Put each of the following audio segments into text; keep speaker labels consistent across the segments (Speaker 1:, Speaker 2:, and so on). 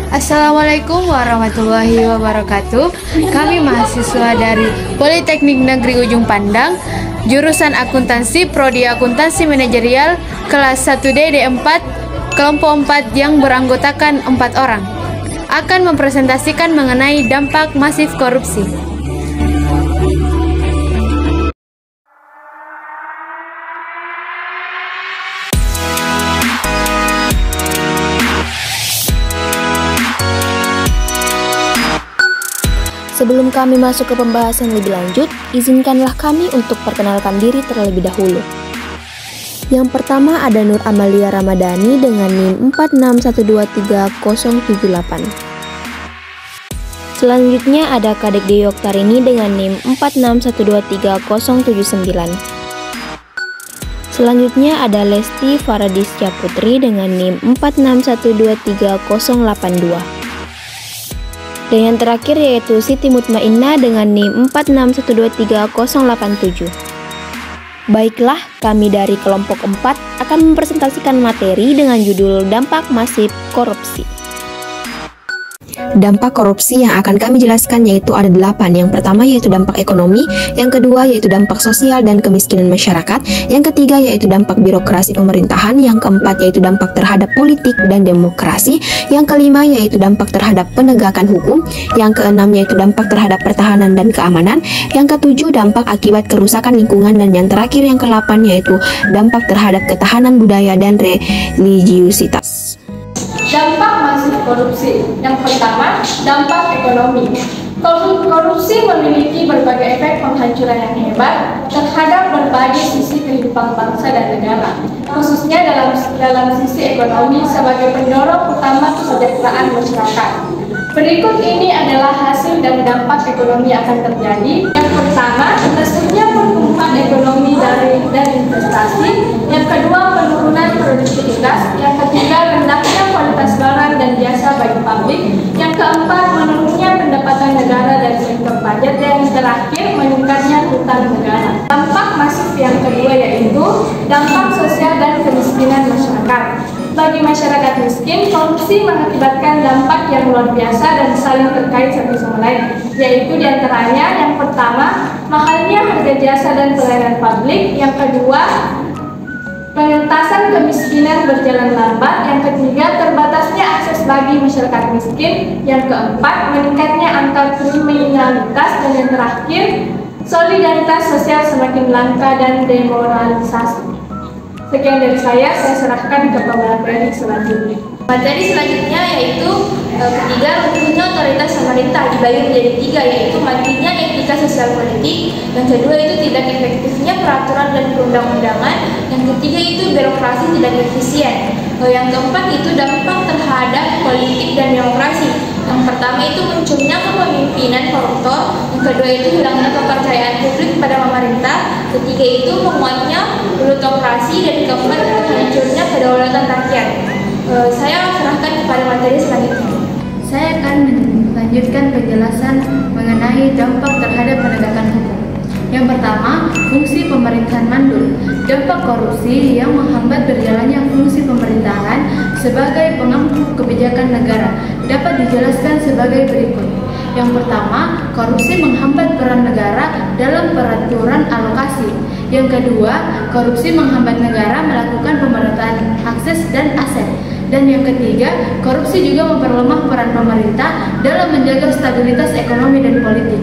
Speaker 1: Assalamualaikum warahmatullahi wabarakatuh. Kami mahasiswa dari Politeknik Negeri Ujung Pandang, jurusan akuntansi, prodi akuntansi manajerial, kelas 1D D4, kelompok 4 yang beranggotakan 4 orang, akan mempresentasikan mengenai dampak masif korupsi.
Speaker 2: Sebelum kami masuk ke pembahasan lebih lanjut, izinkanlah kami untuk perkenalkan diri terlebih dahulu. Yang pertama ada Nur Amalia Ramadhani dengan NIM 461230078. Selanjutnya ada Kadek Dewi Oktarini dengan NIM 461230079. Selanjutnya ada Lesti Faradisya Putri dengan NIM 461230082. Dan yang terakhir yaitu Siti Mutmainnah dengan NIM 461230087. Baiklah, kami dari kelompok 4 akan mempresentasikan materi dengan judul Dampak Masif Korupsi.
Speaker 3: Dampak korupsi yang akan kami jelaskan yaitu ada 8. Yang pertama yaitu dampak ekonomi, yang kedua yaitu dampak sosial dan kemiskinan masyarakat, yang ketiga yaitu dampak birokrasi pemerintahan, yang keempat yaitu dampak terhadap politik dan demokrasi, yang kelima yaitu dampak terhadap penegakan hukum, yang keenam yaitu dampak terhadap pertahanan dan keamanan, yang ketujuh dampak akibat kerusakan lingkungan, dan yang terakhir yang ke-8 yaitu dampak terhadap ketahanan budaya dan religiusitas.
Speaker 4: Dampak masif korupsi. Yang pertama, dampak ekonomi. Korupsi memiliki berbagai efek penghancuran yang hebat terhadap berbagai sisi kehidupan bangsa dan negara, khususnya dalam sisi ekonomi sebagai pendorong utama kesejahteraan masyarakat. Berikut ini adalah hasil dan dampak ekonomi yang akan terjadi. Yang pertama, lesunya pertumbuhan ekonomi dan investasi. Yang kedua, penurunan produktivitas. Yang ketiga, rendahnya kualitas barang dan jasa bagi publik. Yang keempat, menurunnya pendapatan negara dari sektor pajak. Dan yang terakhir, meningkatnya hutang negara. Dampak masif yang kedua yaitu dampak sosial dan kemiskinan masyarakat. Bagi masyarakat miskin, korupsi mengakibatkan dampak yang luar biasa dan saling terkait satu sama lain, yaitu diantaranya yang pertama, mahalnya harga jasa dan pelayanan publik, yang kedua, pengentasan kemiskinan berjalan lambat, yang ketiga, terbatasnya akses bagi masyarakat miskin, yang keempat, meningkatnya angka kriminalitas, dan yang terakhir, solidaritas sosial semakin langka dan demoralisasi. Sekian dari saya serahkan ke pemateri selanjutnya.
Speaker 5: Materi selanjutnya yaitu ketiga, runtuhnya otoritas pemerintah dibagi menjadi 3, yaitu matinya etika sosial politik, yang kedua itu tidak efektifnya peraturan dan perundang-undangan, yang ketiga itu birokrasi tidak efisien, yang keempat itu dampak terhadap politik dan demokrasi. Yang pertama itu munculnya kepemimpinan koruptor, yang kedua itu hilangnya kepercayaan publik pada pemerintah, ketiga itu menguatnya plutokrasi, dan keempat hancurnya kedaulatan rakyat. Saya serahkan kepada materi selanjutnya.
Speaker 1: Saya akan melanjutkan penjelasan mengenai dampak terhadap penegakan hukum. Yang pertama, fungsi pemerintahan mandul. Dampak korupsi yang menghambat berjalannya fungsi pemerintahan sebagai pengampu kebijakan negara dapat dijelaskan sebagai berikut. Yang pertama, korupsi menghambat peran negara dalam peraturan alokasi. Yang kedua, korupsi menghambat negara melakukan pemerataan akses dan aset. Dan yang ketiga, korupsi juga memperlemah peran pemerintah dalam menjaga stabilitas ekonomi dan politik.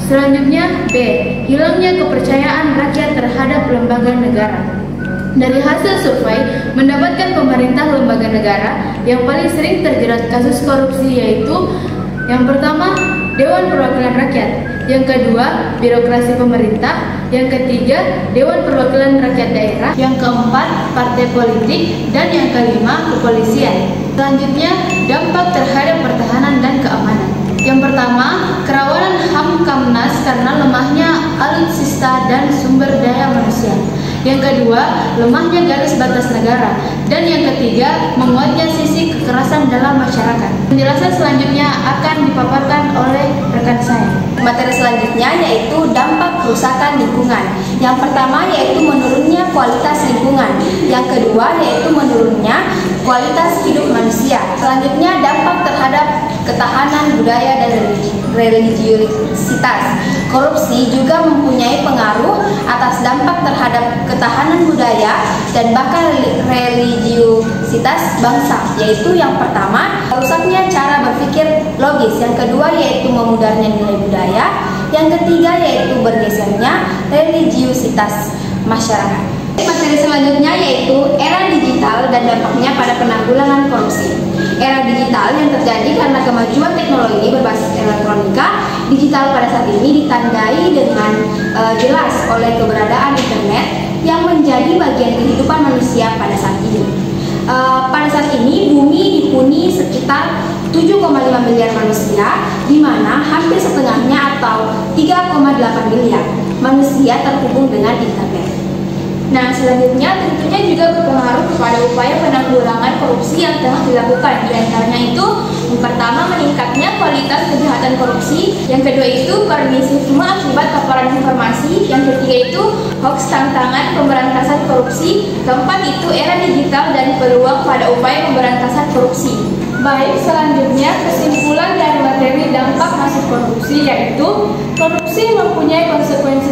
Speaker 1: Selanjutnya, B. Hilangnya kepercayaan rakyat terhadap lembaga negara. Dari hasil survei, mendapatkan pemerintah lembaga negara yang paling sering terjerat kasus korupsi yaitu yang pertama, Dewan Perwakilan Rakyat, yang kedua, birokrasi pemerintah, yang ketiga, Dewan Perwakilan Rakyat Daerah, yang keempat, partai politik, dan yang kelima, kepolisian. Selanjutnya, dampak terhadap pertahanan dan keamanan. Yang pertama, kerawanan Hamkamnas karena lemahnya alutsista dan sumber daya manusia. Yang kedua, lemahnya garis batas negara. Dan yang ketiga, menguatnya sisi kekerasan dalam masyarakat. Penjelasan selanjutnya akan dipaparkan oleh rekan saya.
Speaker 6: Materi selanjutnya yaitu dampak kerusakan lingkungan. Yang pertama yaitu menurunnya kualitas lingkungan. Yang kedua yaitu menurunnya kualitas hidup manusia. Selanjutnya dampak terhadap ketahanan budaya dan religiusitas. Korupsi juga mempunyai pengaruh atas dampak terhadap ketahanan budaya dan bahkan religiusitas bangsa, yaitu yang pertama, rusaknya cara berpikir logis, yang kedua yaitu memudarnya nilai budaya, yang ketiga yaitu bergesernya religiusitas masyarakat. Materi selanjutnya yaitu era digital dan dampaknya pada penanggulangan korupsi. Era digital yang terjadi karena kemajuan teknologi berbasis elektronika digital pada saat ini ditandai dengan jelas oleh keberadaan internet yang menjadi bagian kehidupan manusia pada saat ini. Pada saat ini bumi dihuni sekitar 7,5 miliar manusia, di mana hampir setengahnya atau 3,8 miliar manusia terhubung dengan internet.
Speaker 5: Nah, selanjutnya tentunya juga berpengaruh kepada upaya penanggulangan korupsi yang tengah dilakukan. Di antaranya itu, yang pertama meningkatnya kualitas kejahatan korupsi, yang kedua itu permisifisme akibat paparan informasi, yang ketiga itu hoax tantangan pemberantasan korupsi, keempat itu era digital dan peluang pada upaya pemberantasan korupsi.
Speaker 4: Baik, selanjutnya kesimpulan dari materi dampak masif korupsi yaitu korupsi mempunyai konsekuensi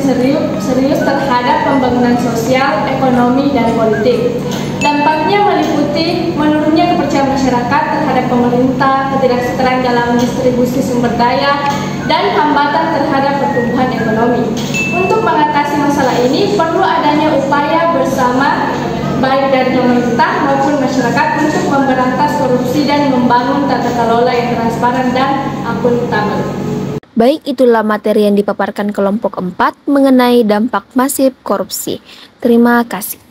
Speaker 4: serius terhadap pembangunan sosial, ekonomi, dan politik. Dampaknya meliputi menurunnya kepercayaan masyarakat terhadap pemerintah, ketidaksetaraan dalam distribusi sumber daya, dan hambatan terhadap pertumbuhan ekonomi. Untuk mengatasi masalah ini perlu adanya upaya bersama baik dari pemerintah maupun masyarakat untuk memberantas korupsi dan membangun tata kelola yang transparan dan akuntabel.
Speaker 2: Baik, itulah materi yang dipaparkan kelompok 4 mengenai dampak masif korupsi. Terima kasih.